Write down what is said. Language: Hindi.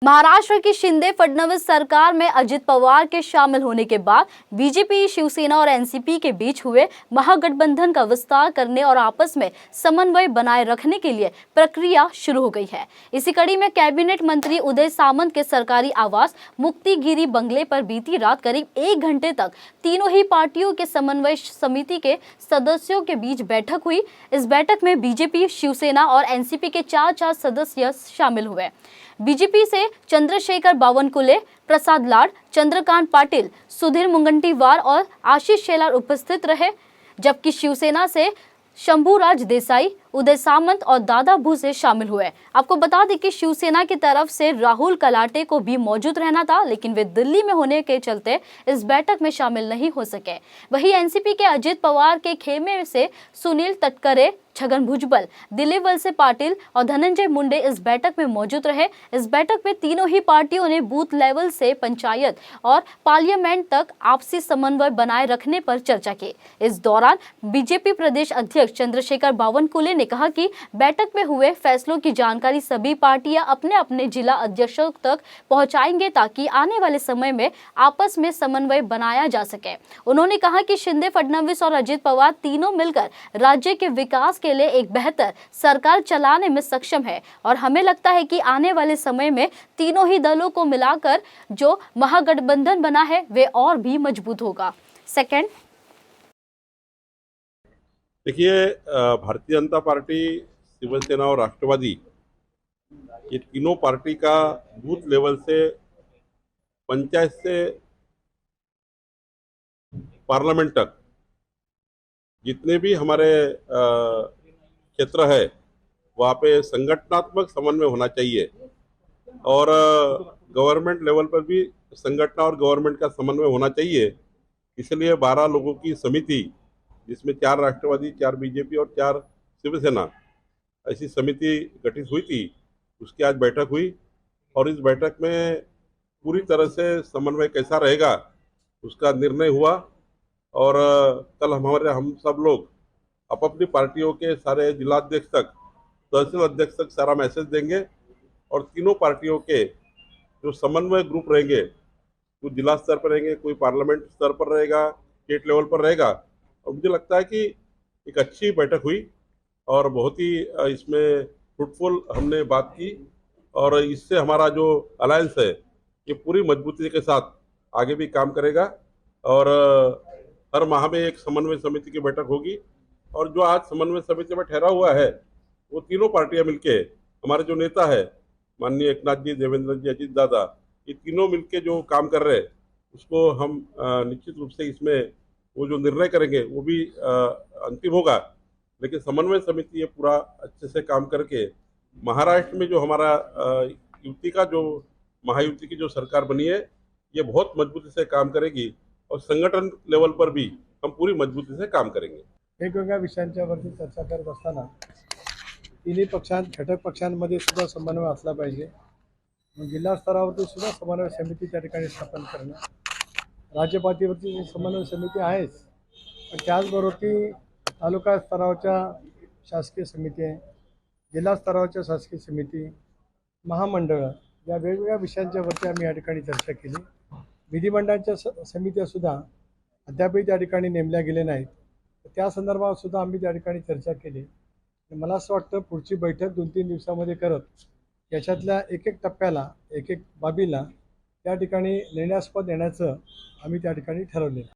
महाराष्ट्र की शिंदे फडणवीस सरकार में अजित पवार के शामिल होने के बाद बीजेपी, शिवसेना और एनसीपी के बीच हुए महागठबंधन का विस्तार करने और आपस में समन्वय बनाए रखने के लिए प्रक्रिया शुरू हो गई है। इसी कड़ी में कैबिनेट मंत्री उदय सामंत के सरकारी आवास मुक्तिगिरी बंगले पर बीती रात करीब 1 घंटे तक तीनों ही पार्टियों के समन्वय समिति के सदस्यों के बीच बैठक हुई। इस बैठक में बीजेपी, शिवसेना और एनसीपी के 4 सदस्य शामिल हुए। बीजेपी से चंद्रशेखर बावनकुले, प्रसाद लाड, चंद्रकांत पाटिल, सुधीर मुनगंटीवार और आशीष शेलार उपस्थित रहे, जबकि शिवसेना से शंभूराज देसाई, उदय सामंत और दादा भूसे शामिल हुए। आपको बता दें कि शिवसेना की तरफ से राहुल कलाटे को भी मौजूद रहना था, लेकिन वे दिल्ली में होने के चलते इस बैठक में शामिल नहीं हो सके। वहीं एनसीपी के अजित पवार के खेमे से सुनील तटकरे, छगन भुजबल, दिलीप वलसे पाटिल और धनंजय मुंडे इस बैठक में मौजूद रहे। इस बैठक में तीनों ही पार्टियों ने बूथ लेवल से पंचायत और पार्लियामेंट तक आपसी समन्वय बनाए रखने पर चर्चा की। इस दौरान बीजेपी प्रदेश अध्यक्ष चंद्रशेखर बावनकुले ने कहा कि बैठक में हुए फैसलों की जानकारी सभी पार्टियां अपने अपने जिला अध्यक्षों तक पहुंचाएंगे, ताकि आने वाले समय में आपस में समन्वय बनाया जा सके। उन्होंने कहा कि शिंदे, फडणवीस और अजित पवार तीनों मिलकर राज्य के विकास के लिए एक बेहतर सरकार चलाने में सक्षम है और हमें लगता है कि आने वाले समय में तीनों ही दलों को मिलाकर जो महागठबंधन बना है वे और भी मजबूत होगा। सेकंड, देखिए, भारतीय जनता पार्टी, शिवसेना और राष्ट्रवादी, ये तीनों पार्टी का बूथ लेवल से पंचायत से पार्लियामेंट तक जितने भी हमारे क्षेत्र है वहाँ पे संगठनात्मक समन्वय होना चाहिए और गवर्नमेंट लेवल पर भी संगठन और गवर्नमेंट का समन्वय होना चाहिए। इसलिए 12 लोगों की समिति, जिसमें 4 राष्ट्रवादी, 4 बीजेपी और 4 शिवसेना, ऐसी समिति गठित हुई थी। उसकी आज बैठक हुई और इस बैठक में पूरी तरह से समन्वय कैसा रहेगा उसका निर्णय हुआ और कल हम सब लोग अपनी पार्टियों के सारे जिलाध्यक्ष तक, तहसील अध्यक्ष तक सारा मैसेज देंगे और तीनों पार्टियों के जो समन्वय ग्रुप रहेंगे, कोई जिला स्तर पर रहेंगे, कोई पार्लियामेंट स्तर पर रहेगा, स्टेट लेवल पर रहेगा। और मुझे लगता है कि एक अच्छी बैठक हुई और बहुत ही इसमें फ्रूटफुल हमने बात की और इससे हमारा जो अलायंस है ये पूरी मजबूती के साथ आगे भी काम करेगा और हर माह में एक समन्वय समिति की बैठक होगी और जो आज समन्वय समिति में ठहरा हुआ है वो तीनों पार्टियां मिलके, हमारे जो नेता है माननीय एकनाथ जी, देवेंद्र जी, अजीत दादा, ये तीनों मिलके जो काम कर रहे हैं उसको हम निश्चित रूप से इसमें वो जो निर्णय करेंगे वो भी अंतिम होगा। लेकिन समन्वय समिति ये पूरा अच्छे से काम करके महाराष्ट्र में जो हमारा युति का जो महायुति की जो सरकार बनी है ये बहुत मजबूती से काम करेगी और संगठन लेवल पर भी हम पूरी मजबूती से काम करेंगे। वेगवेगळ्या विषयांच्यावरती चर्चा करत असताना तिन्ही घटक पक्षांमध्ये सुद्धा समन्वय असला पाहिजे। जिल्हा स्तरावरती सुद्धा समन्वय समिती त्या ठिकाणी स्थापन करणं, राज्य पातळीवरती समन्वय समिती आहेच, पण त्याचबरोबर ती तालुका स्तरावरच्या शासकीय समिती आहे, जिल्हा स्तरावरच्या शासकीय समिती, महामंडळं, या वेगवेगळ्या विषयांच्यावरती आम्ही या ठिकाणी चर्चा केली। विधिमंडळाच्या समित्या सुद्धा अद्यापही त्या ठिकाणी नेमल्या गेल्या नाहीत, त्या संदर्भात सुद्धा आम्ही त्या ठिकाणी चर्चा केली। मला असं वाटतं पुढची बैठक 2-3 दिवसामध्ये करत याच्यातल्या एक टप्प्याला, एक बाबीला त्या ठिकाणी निर्णयास्पद येण्याचं आम्ही त्या ठिकाणी ठरवलेलं आहे।